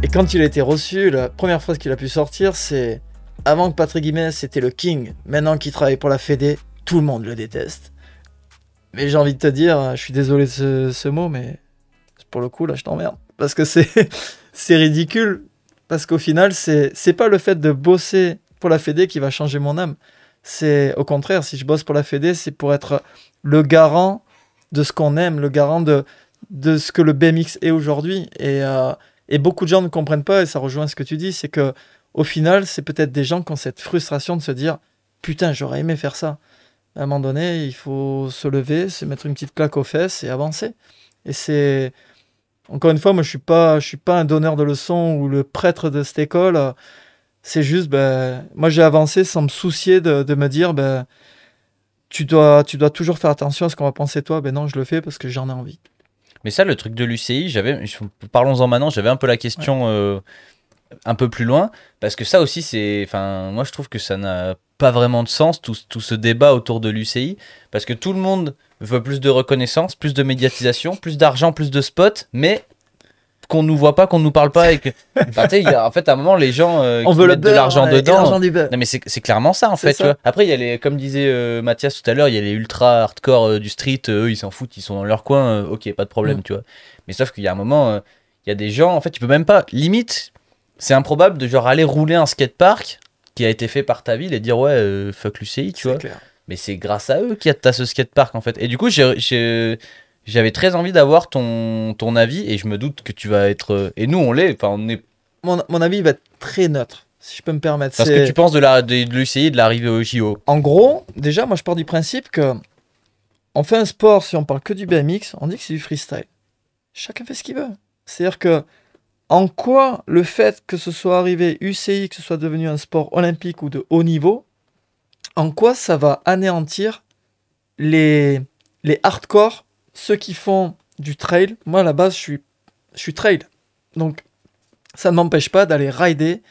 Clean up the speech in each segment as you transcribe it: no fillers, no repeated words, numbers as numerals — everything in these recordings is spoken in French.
Et quand il a été reçu, la première phrase qu'il a pu sortir, c'est « Avant que Patrick Guiménez, c'était le king. Maintenant qu'il travaille pour la Fédé, tout le monde le déteste. » Mais j'ai envie de te dire, je suis désolé de ce mot, mais pour le coup, là, je t'emmerde. Parce que c'est ridicule. Parce qu'au final, c'est pas le fait de bosser pour la Fédé qui va changer mon âme. C'est au contraire, si je bosse pour la Fédé, c'est pour être le garant de ce qu'on aime, le garant de ce que le BMX est aujourd'hui. Et beaucoup de gens ne comprennent pas, et ça rejoint ce que tu dis, c'est que au final, c'est peut-être des gens qui ont cette frustration de se dire « Putain, j'aurais aimé faire ça ». À un moment donné, il faut se lever, se mettre une petite claque aux fesses et avancer. Et c'est... Encore une fois, moi, je suis pas un donneur de leçons ou le prêtre de cette école. C'est juste, moi, j'ai avancé sans me soucier de me dire, tu dois toujours faire attention à ce qu'on va penser de toi. Ben non, je le fais parce que j'en ai envie. Mais ça, le truc de l'UCI, parlons-en maintenant, j'avais un peu la question un peu plus loin, parce que ça aussi, moi je trouve que ça n'a pas vraiment de sens, tout ce débat autour de l'UCI, parce que tout le monde veut plus de reconnaissance, plus de médiatisation, plus d'argent, plus de spots, mais qu'on nous voit pas, qu'on nous parle pas. Et que... en fait, à un moment, les gens on qui veut mettent de l'argent dedans. Du beurre. Non, mais c'est clairement ça, en fait. Tu vois. Après, il y a comme disait Mathias tout à l'heure, il y a les ultra hardcore du street, eux, ils s'en foutent, ils sont dans leur coin, ok, pas de problème, tu vois. Mais sauf qu'il y a un moment, il y a des gens, en fait, tu peux même pas, limite, c'est improbable de genre aller rouler un skatepark qui a été fait par ta ville et dire ouais, fuck l'UCI, tu vois. Clair. Mais c'est grâce à eux qu'il y a ce skatepark, en fait. Et du coup, j'avais très envie d'avoir ton avis, et je me doute que tu vas être... Et nous, on l'est, enfin, on est... Mon avis va être très neutre, si je peux me permettre. Parce que tu penses de l'UCI et de l'arrivée au JO. En gros, déjà, moi, je pars du principe que on fait un sport, si on parle que du BMX, on dit que c'est du freestyle. Chacun fait ce qu'il veut. C'est-à-dire que, en quoi le fait que ce soit arrivé UCI, que ce soit devenu un sport olympique ou de haut niveau, en quoi ça va anéantir les hardcore, ceux qui font du trail. Moi, à la base, je suis trail. Donc, ça ne m'empêche pas d'aller rider,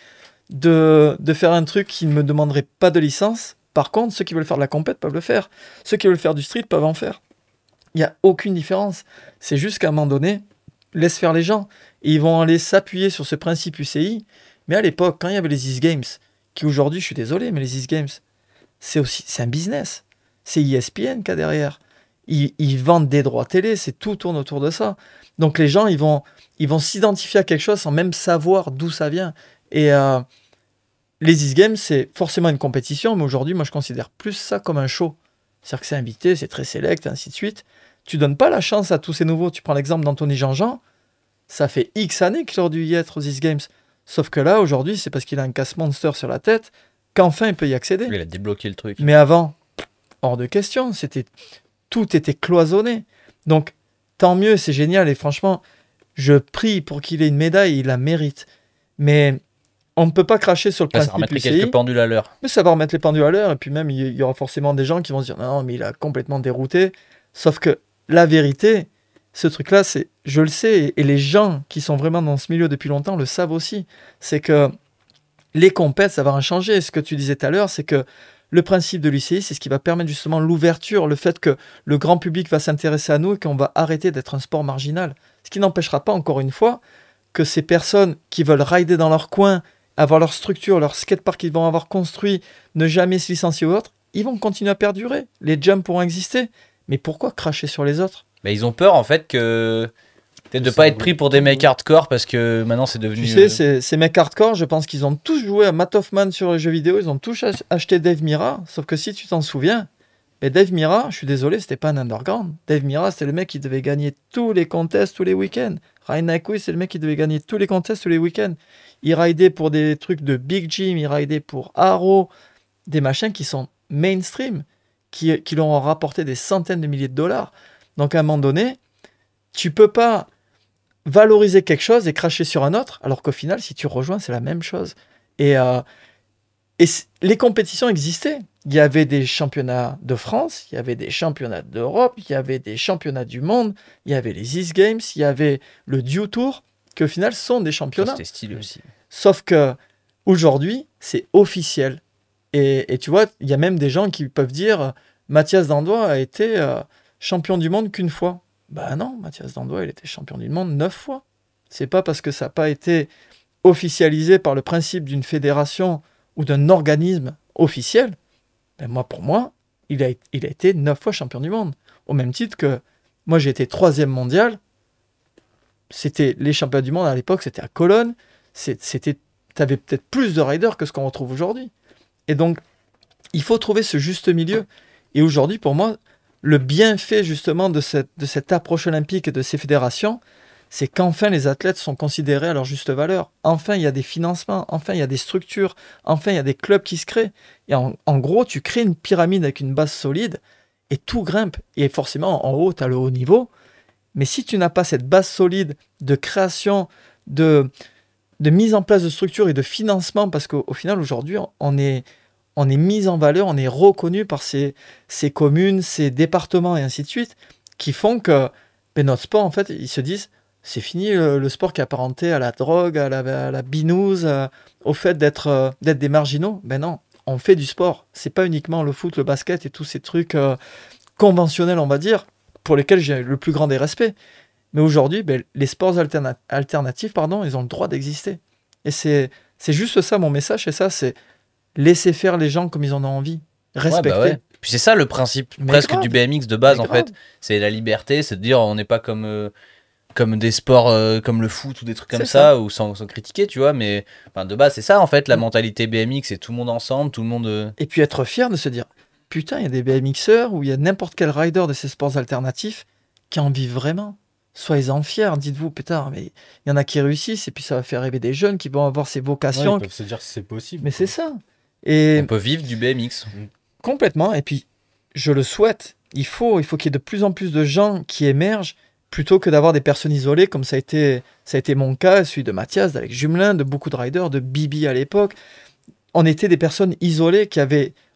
de faire un truc qui ne me demanderait pas de licence. Par contre, ceux qui veulent faire de la compète peuvent le faire. Ceux qui veulent faire du street peuvent en faire. Il n'y a aucune différence. C'est juste qu'à un moment donné, laisse faire les gens. Et ils vont aller s'appuyer sur ce principe UCI. Mais à l'époque, quand il y avait les East Games, qui aujourd'hui, je suis désolé, mais les East Games, c'est un business. C'est ESPN qu'il y a derrière. Ils vendent des droits télé, tout tourne autour de ça. Donc les gens, ils vont s'identifier à quelque chose sans même savoir d'où ça vient. Et les East Games, c'est forcément une compétition, mais aujourd'hui, moi, je considère plus ça comme un show. C'est-à-dire que c'est invité, c'est très select, ainsi de suite. Tu donnes pas la chance à tous ces nouveaux. Tu prends l'exemple d'Anthony Jean-Jean, ça fait X années qu'il aurait dû y être aux East Games. Sauf que là, aujourd'hui, c'est parce qu'il a un casse monster sur la tête qu'enfin il peut y accéder. Il a débloqué le truc. Mais avant, hors de question, tout était cloisonné. Donc, tant mieux, c'est génial. Et franchement, je prie pour qu'il ait une médaille, il la mérite. Mais on ne peut pas cracher sur le principe. Ça va remettre quelques pendules à l'heure. Mais ça va remettre les pendules à l'heure. Et puis même, il y aura forcément des gens qui vont se dire non, mais il a complètement dérouté. Sauf que la vérité, ce truc-là, je le sais. Et les gens qui sont vraiment dans ce milieu depuis longtemps le savent aussi. C'est que les compètes, ça va en changer. Ce que tu disais tout à l'heure, c'est que le principe de l'UCI, c'est ce qui va permettre justement l'ouverture, le fait que le grand public va s'intéresser à nous et qu'on va arrêter d'être un sport marginal. Ce qui n'empêchera pas, encore une fois, que ces personnes qui veulent rider dans leur coin, avoir leur structure, leur skatepark qu'ils vont avoir construit, ne jamais se licencier ou autre, ils vont continuer à perdurer. Les jumps pourront exister. Mais pourquoi cracher sur les autres ? Mais ils ont peur, en fait, de ne pas être pris pour des mecs hardcore parce que maintenant c'est devenu... Tu sais, ces mecs hardcore, je pense qu'ils ont tous joué à Matt Hoffman sur les jeux vidéo, ils ont tous acheté Dave Mirra, sauf que si tu t'en souviens, et Dave Mirra, je suis désolé, c'était pas un underground. Dave Mirra, c'était le mec qui devait gagner tous les contests tous les week-ends. Ryan Nyquist, c'est le mec qui devait gagner tous les contests tous les week-ends. Il ridait pour des trucs de Big Jim, il ridait pour Arrow, des machins qui sont mainstream, qui leur ont rapporté des centaines de milliers de dollars. Donc à un moment donné, tu peux pas valoriser quelque chose et cracher sur un autre, alors qu'au final, si tu rejoins, c'est la même chose. Et les compétitions existaient. Il y avait des championnats de France, il y avait des championnats d'Europe, il y avait des championnats du monde, il y avait les East Games, il y avait le Dew Tour, qui au final sont des championnats. C'était stylé aussi. Sauf que aujourd'hui, c'est officiel. Et tu vois, il y a même des gens qui peuvent dire Mathias Dandois a été champion du monde qu'une fois. Ben non, Mathias Dandois, il était champion du monde 9 fois. C'est pas parce que ça n'a pas été officialisé par le principe d'une fédération ou d'un organisme officiel, ben pour moi, il a été 9 fois champion du monde. Au même titre que moi, j'ai été 3e mondial. C'était les championnats du monde à l'époque, c'était à Cologne. T'avais peut-être plus de riders que ce qu'on retrouve aujourd'hui. Et donc, il faut trouver ce juste milieu. Et aujourd'hui, pour moi, le bienfait justement de cette approche olympique et de ces fédérations, c'est qu'enfin les athlètes sont considérés à leur juste valeur. Enfin, il y a des financements, enfin, il y a des structures, enfin, il y a des clubs qui se créent. Et en gros, tu crées une pyramide avec une base solide et tout grimpe. Et forcément, en haut, tu as le haut niveau. Mais si tu n'as pas cette base solide de création, de mise en place de structures et de financement, parce qu'au final, aujourd'hui, on est mis en valeur, on est reconnu par ces communes, ces départements et ainsi de suite, qui font que notre sport, en fait, ils se disent, c'est fini le sport qui est apparenté à la drogue, à la binouse, au fait d'être des marginaux. Ben non, on fait du sport. C'est pas uniquement le foot, le basket et tous ces trucs conventionnels, on va dire, pour lesquels j'ai le plus grand des respects. Mais aujourd'hui, les sports alternatifs, ils ont le droit d'exister. Et c'est juste ça mon message, et ça, c'est laisser faire les gens comme ils en ont envie. Respecter. Ouais, bah ouais. Puis c'est ça le principe presque grave. du BMX de base, Mais en grave. fait. C'est la liberté, c'est de dire on n'est pas comme des sports comme le foot ou des trucs comme C'est ça, ou sans critiquer, tu vois. Mais de base, c'est ça, en fait, la mentalité BMX, c'est tout le monde ensemble, tout le monde. Et puis être fier de se dire, putain, il y a des BMXeurs ou il y a n'importe quel rider de ces sports alternatifs qui en vivent vraiment. Soyez-en fiers, dites-vous, putain, mais il y en a qui réussissent et puis ça va faire rêver des jeunes qui vont avoir ces vocations. Ils peuvent se dire que c'est possible. Mais c'est ça. Et On peut vivre du BMX. complètement. Et puis, je le souhaite. Il faut qu'il y ait de plus en plus de gens qui émergent plutôt que d'avoir des personnes isolées, comme ça a été mon cas, celui de Mathias, d'Alex Jumelin, de beaucoup de riders, de Bibi à l'époque. On était des personnes isolées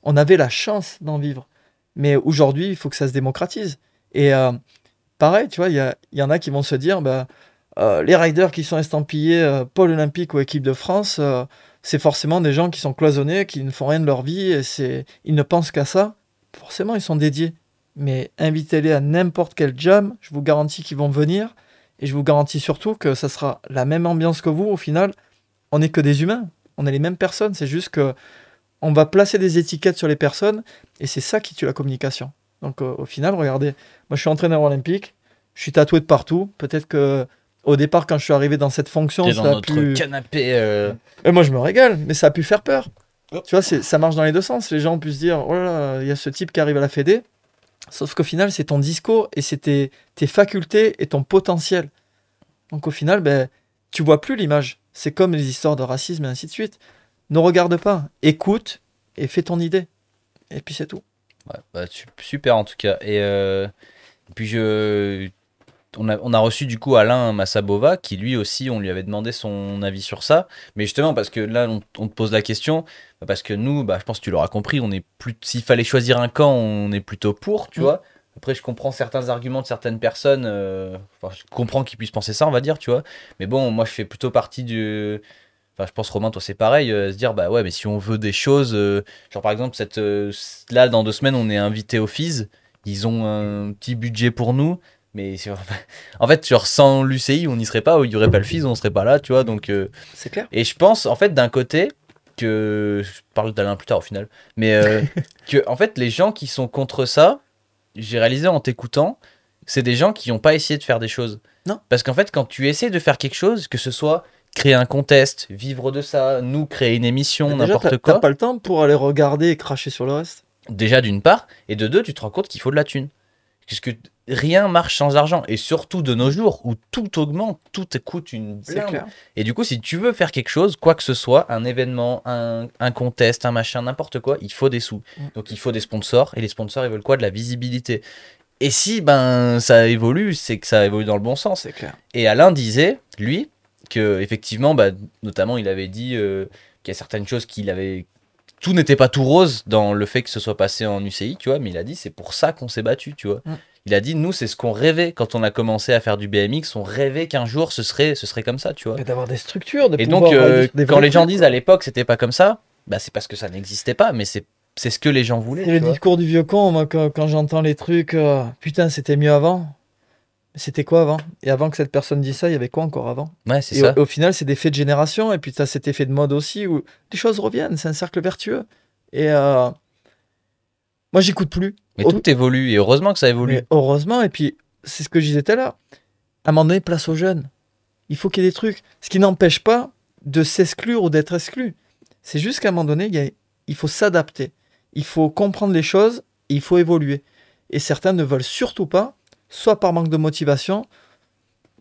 on avait la chance d'en vivre. Mais aujourd'hui, il faut que ça se démocratise. Et pareil, tu vois, il y en a qui vont se dire, les riders qui sont estampillés pôle olympique ou équipe de France, c'est forcément des gens qui sont cloisonnés, qui ne font rien de leur vie, et ils ne pensent qu'à ça. Forcément, ils sont dédiés. Mais invitez-les à n'importe quel jam, je vous garantis qu'ils vont venir, et je vous garantis surtout que ça sera la même ambiance que vous. Au final, on n'est que des humains, on est les mêmes personnes, c'est juste que on va placer des étiquettes sur les personnes, et c'est ça qui tue la communication. Donc au final, regardez, moi je suis entraîneur olympique, je suis tatoué de partout, peut-être que au départ, quand je suis arrivé dans cette fonction, T'es dans notre canapé. Et moi, je me régale, mais ça a pu faire peur. Tu vois, ça marche dans les deux sens. Les gens ont pu se dire, oh là là, il y a ce type qui arrive à la Fédé. Sauf qu'au final, c'est ton discours et c'est tes facultés et ton potentiel. Donc au final, tu vois plus l'image. C'est comme les histoires de racisme et ainsi de suite. Ne regarde pas, écoute et fais ton idée. Et puis c'est tout. Ouais, super en tout cas. Et puis on a reçu du coup Alain Massabova qui lui aussi on lui avait demandé son avis sur ça, mais justement parce que là on te pose la question parce que nous je pense que tu l'auras compris, on est plus, s'il fallait choisir un camp on est plutôt pour, tu vois. Après je comprends certains arguments de certaines personnes, je comprends qu'ils puissent penser ça, on va dire, tu vois, mais bon moi je fais plutôt partie du je pense Romain toi c'est pareil, se dire ouais mais si on veut des choses genre par exemple là dans 2 semaines on est invité au FIS, ils ont un petit budget pour nous. Mais en fait, genre sans l'UCI, on n'y serait pas, ou il n'y aurait pas le FIS, on serait pas là, tu vois. Donc, c'est clair. Et je pense, en fait, d'un côté, que. Je parle d'Alain plus tard au final. Mais que, en fait, les gens qui sont contre ça, j'ai réalisé en t'écoutant, c'est des gens qui n'ont pas essayé de faire des choses. Non. Parce qu'en fait, quand tu essaies de faire quelque chose, que ce soit créer un contest, vivre de ça, nous créer une émission, n'importe quoi. T'as pas le temps pour aller regarder et cracher sur le reste. Déjà, d'une part, et de deux, tu te rends compte qu'il faut de la thune. Puisque rien marche sans argent, et surtout de nos jours où tout augmente, tout coûte une blinde. Et du coup, si tu veux faire quelque chose, quoi que ce soit, un événement, un contest, un machin, n'importe quoi, il faut des sous. Donc il faut des sponsors, et les sponsors ils veulent quoi? De la visibilité. Et si ça évolue, c'est que ça évolue dans le bon sens. C'est clair. Et Alain disait, lui, que effectivement, notamment il avait dit qu'il y a certaines choses qu'il avait... Tout n'était pas tout rose dans le fait que ce soit passé en UCI, tu vois, mais il a dit c'est pour ça qu'on s'est battu, tu vois. Il a dit nous c'est ce qu'on rêvait quand on a commencé à faire du BMX, on rêvait qu'un jour ce serait comme ça, tu vois. Et d'avoir des structures, et donc quand les gens disent à l'époque c'était pas comme ça, c'est parce que ça n'existait pas, mais c'est ce que les gens voulaient. C'est le discours du vieux con, moi, quand j'entends les trucs, putain c'était mieux avant. C'était quoi avant? Et avant que cette personne dise ça, il y avait quoi encore avant? Ouais, c'est Et ça. au final, c'est des faits de génération, et puis tu as cet effet de mode aussi, où les choses reviennent, c'est un cercle vertueux. Et moi, j'écoute plus. Mais tout évolue, et heureusement que ça évolue. Mais heureusement, et puis c'est ce que je disais tout à l'heure, à un moment donné, place aux jeunes. Il faut qu'il y ait des trucs. Ce qui n'empêche pas de s'exclure ou d'être exclu. C'est juste qu'à un moment donné, il faut s'adapter. Il faut comprendre les choses, et il faut évoluer. Et certains ne veulent surtout pas, soit par manque de motivation,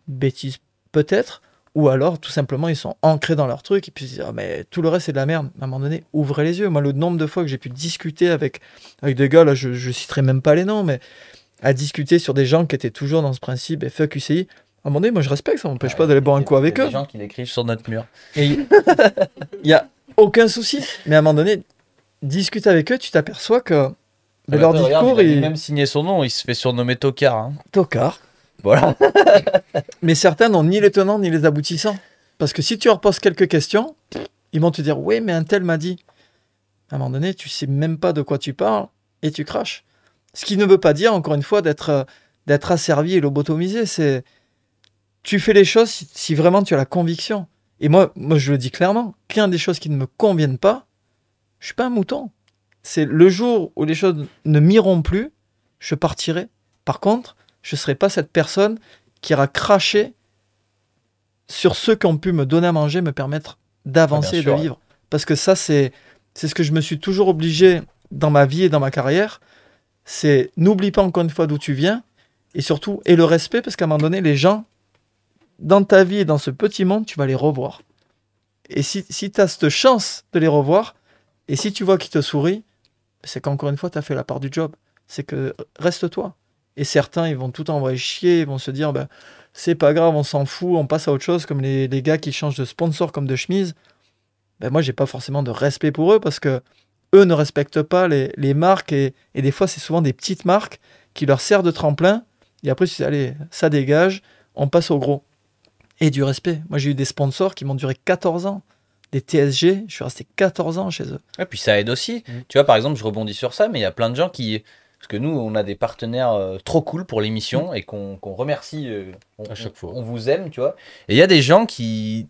bêtise peut-être, ou alors tout simplement ils sont ancrés dans leur truc et puis ils se disent, ah, mais tout le reste c'est de la merde. À un moment donné, ouvrez les yeux. Moi, le nombre de fois que j'ai pu discuter avec des gars, là je citerai même pas les noms, mais à discuter sur des gens qui étaient toujours dans ce principe, et fuck UCI, à un moment donné, moi je respecte, ça m'empêche pas d'aller boire un coup avec eux. Il y a des gens qui l'écrivent sur notre mur. Et il y a aucun souci, mais à un moment donné, discute avec eux, tu t'aperçois que leur discours il a est même signé son nom, il se fait surnommer Tocard. Hein. tocard. Voilà. Mais certains n'ont ni les tenants ni les aboutissants. Parce que si tu leur poses quelques questions, ils vont te dire, oui, mais un tel m'a dit. À un moment donné, tu sais même pas de quoi tu parles et tu craches. Ce qui ne veut pas dire, encore une fois, d'être asservi et lobotomisé. C'est tu fais les choses si vraiment tu as la conviction. Et moi, je le dis clairement, qu'il y a des choses qui ne me conviennent pas, je suis pas un mouton. C'est le jour où les choses ne m'iront plus, je partirai. Par contre, je ne serai pas cette personne qui ira cracher sur ceux qui ont pu me donner à manger, me permettre d'avancer et de vivre. Parce que ça, c'est ce que je me suis toujours obligé dans ma vie et dans ma carrière. C'est n'oublie pas encore une fois d'où tu viens, et surtout, et le respect, parce qu'à un moment donné, les gens, dans ta vie et dans ce petit monde, tu vas les revoir. Et si tu as cette chance de les revoir, et si tu vois qu'ils te sourient, c'est qu'encore une fois, tu as fait la part du job. C'est que reste toi. Et certains, ils vont tout envoyer chier, ils vont se dire, ben, c'est pas grave, on s'en fout, on passe à autre chose, comme les gars qui changent de sponsor comme de chemise. Ben, moi, j'ai pas forcément de respect pour eux, parce que eux ne respectent pas les marques, et des fois, c'est souvent des petites marques qui leur servent de tremplin, et après, tu dis, allez, ça dégage, on passe au gros. Et du respect. Moi, j'ai eu des sponsors qui m'ont duré 14 ans. Des TSG, je suis resté 14 ans chez eux. Et puis ça aide aussi. Tu vois, par exemple, je rebondis sur ça, mais il y a plein de gens qui... Parce que nous, on a des partenaires trop cool pour l'émission et qu'on remercie à chaque fois. On vous aime, tu vois. Et il y a des gens qui...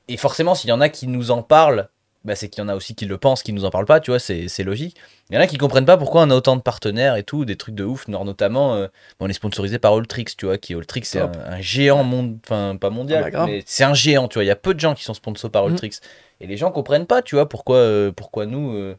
Et forcément, s'il y en a qui nous en parlent, bah, c'est qu'il y en a aussi qui le pensent, qui nous en parlent pas, tu vois, c'est logique. Il y en a qui comprennent pas pourquoi on a autant de partenaires et tout, des trucs de ouf, notamment, on est sponsorisé par Alltrix, tu vois, qui Alltrix, c'est un géant, enfin pas mondial, mais c'est un géant, tu vois, il y a peu de gens qui sont sponsorisés par Alltrix. Et les gens comprennent pas, tu vois, pourquoi nous...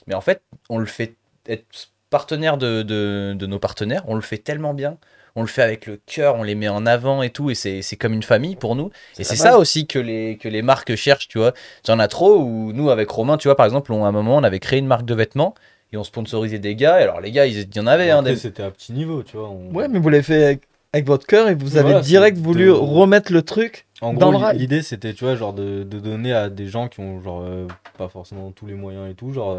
Mais en fait, on le fait être partenaire de nos partenaires, on le fait tellement bien. On le fait avec le cœur, on les met en avant et tout, et c'est comme une famille pour nous. Et c'est ça aussi que les marques cherchent, tu vois. Il y en a trop, où nous, avec Romain, tu vois, par exemple, à un moment, on avait créé une marque de vêtements, et on sponsorisait des gars, et alors les gars, il y en avait. Après, c'était à petit niveau, tu vois. Ouais, mais vous l'avez fait avec votre cœur, et vous avez direct voulu remettre le truc en dans gros, le rail. L'idée, c'était, tu vois, genre de donner à des gens qui ont, genre, pas forcément tous les moyens et tout, genre,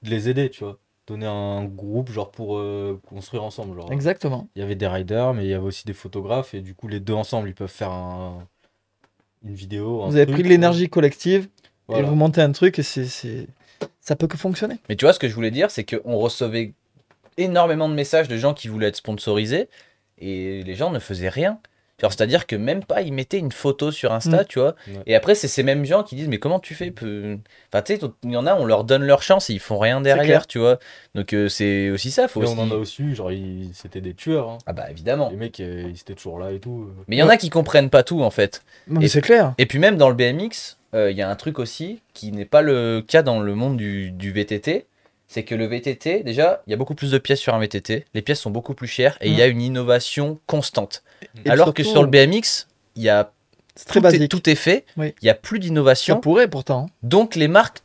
de les aider, tu vois. Donner un groupe genre pour construire ensemble genre. Exactement. Il y avait des riders mais il y avait aussi des photographes et du coup les deux ensemble ils peuvent faire une vidéo. Vous avez pris de l'énergie collective et vous montez un truc et ça peut que fonctionner. Mais tu vois ce que je voulais dire, c'est qu'on recevait énormément de messages de gens qui voulaient être sponsorisés et les gens ne faisaient rien. C'est-à-dire que même pas, ils mettaient une photo sur Insta, tu vois. Ouais. Et après, c'est ces mêmes gens qui disent, mais comment tu fais Enfin, tu sais, il y en a, on leur donne leur chance et ils font rien derrière, tu vois. Donc, c'est aussi ça. Faut aussi... On en a aussi eu, genre, c'était des tueurs. Hein. Ah bah, évidemment. Les mecs, ils étaient toujours là et tout. Mais il y en a qui comprennent pas tout, en fait. Mais c'est clair. Et puis même dans le BMX, il y a un truc aussi qui n'est pas le cas dans le monde du VTT. C'est que le VTT, déjà, il y a beaucoup plus de pièces sur un VTT. Les pièces sont beaucoup plus chères et il y a une innovation constante. Et alors surtout, que sur le BMX, il y a tout est fait. Il n'y a plus d'innovation. Ça pourrait pourtant. Donc les marques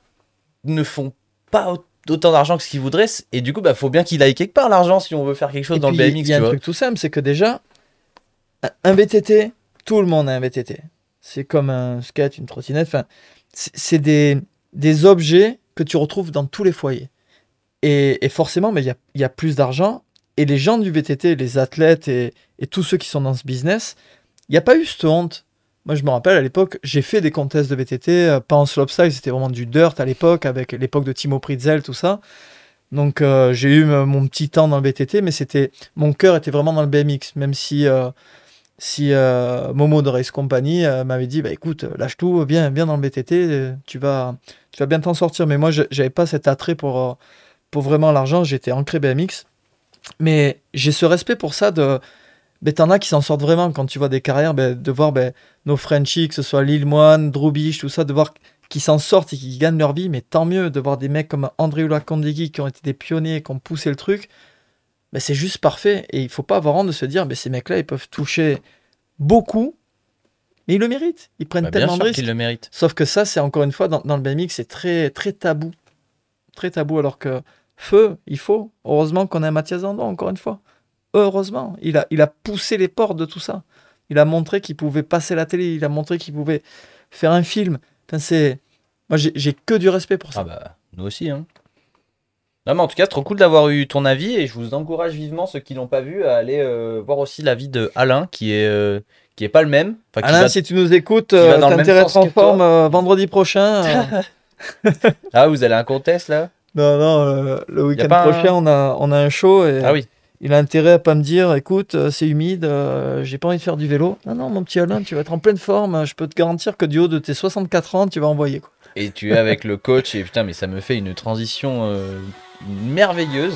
ne font pas autant d'argent que ce qu'ils voudraient. Et du coup, bah, faut bien qu'il aille quelque part l'argent si on veut faire quelque chose dans le BMX. Il y a un truc tout simple, c'est que déjà, un VTT, tout le monde a un VTT. C'est comme un skate, une trottinette. Enfin, c'est des objets que tu retrouves dans tous les foyers. Et forcément, mais il y a plus d'argent. Et les gens du VTT, les athlètes et tous ceux qui sont dans ce business, il n'y a pas eu cette honte. Moi, je me rappelle, à l'époque, j'ai fait des contests de VTT, pas en slopestyle, c'était vraiment du dirt à l'époque, avec l'époque de Timo Pritzel, tout ça. Donc j'ai eu mon petit temps dans le VTT, mais mon cœur était vraiment dans le BMX, même si Momo de Race Company m'avait dit, bah écoute, lâche tout, viens dans le VTT, tu vas bien t'en sortir. Mais moi, j'avais pas cet attrait pour vraiment l'argent, j'étais ancré BMX. Mais j'ai ce respect pour ça ben, t'en as qui s'en sortent vraiment quand tu vois des carrières, ben, de voir ben, nos Frenchies, que ce soit Lil Moine, Drew Biche, tout ça, de voir qu'ils s'en sortent et qu'ils gagnent leur vie, mais tant mieux de voir des mecs comme André Oula-Kondegi qui ont été des pionniers, qui ont poussé le truc, ben, c'est juste parfait. Et il faut pas avoir honte de se dire, ben, ces mecs-là, ils peuvent toucher beaucoup, mais ils le méritent. Ils prennent Bah, bien tellement de sûr risques. qu'ils le méritent. Sauf que ça, c'est encore une fois, dans le BMX, c'est très, très tabou. Très tabou, alors que Feu, il faut. Heureusement qu'on a Mathias Zandon, encore une fois. Heureusement, il a poussé les portes de tout ça. Il a montré qu'il pouvait passer la télé, il a montré qu'il pouvait faire un film. Enfin, moi, j'ai que du respect pour ça. Ah bah, nous aussi, hein. Non, mais en tout cas, c'est trop cool d'avoir eu ton avis et je vous encourage vivement, ceux qui l'ont pas vu, à aller voir aussi l'avis de Alain, qui est pas le même. Enfin, qui Alain, va- si tu nous écoutes, va dans le même t'intérêt être sens en que toi. forme vendredi prochain. Ah, vous allez à un contest là? Non, le week-end pas un- prochain, on a un show et Ah oui. il a intérêt à pas me dire, écoute, c'est humide, j'ai pas envie de faire du vélo. Non, mon petit Alain, tu vas être en pleine forme. Je peux te garantir que du haut de tes 64 ans, tu vas envoyer, quoi. Et tu es avec le coach et putain, mais ça me fait une transition merveilleuse.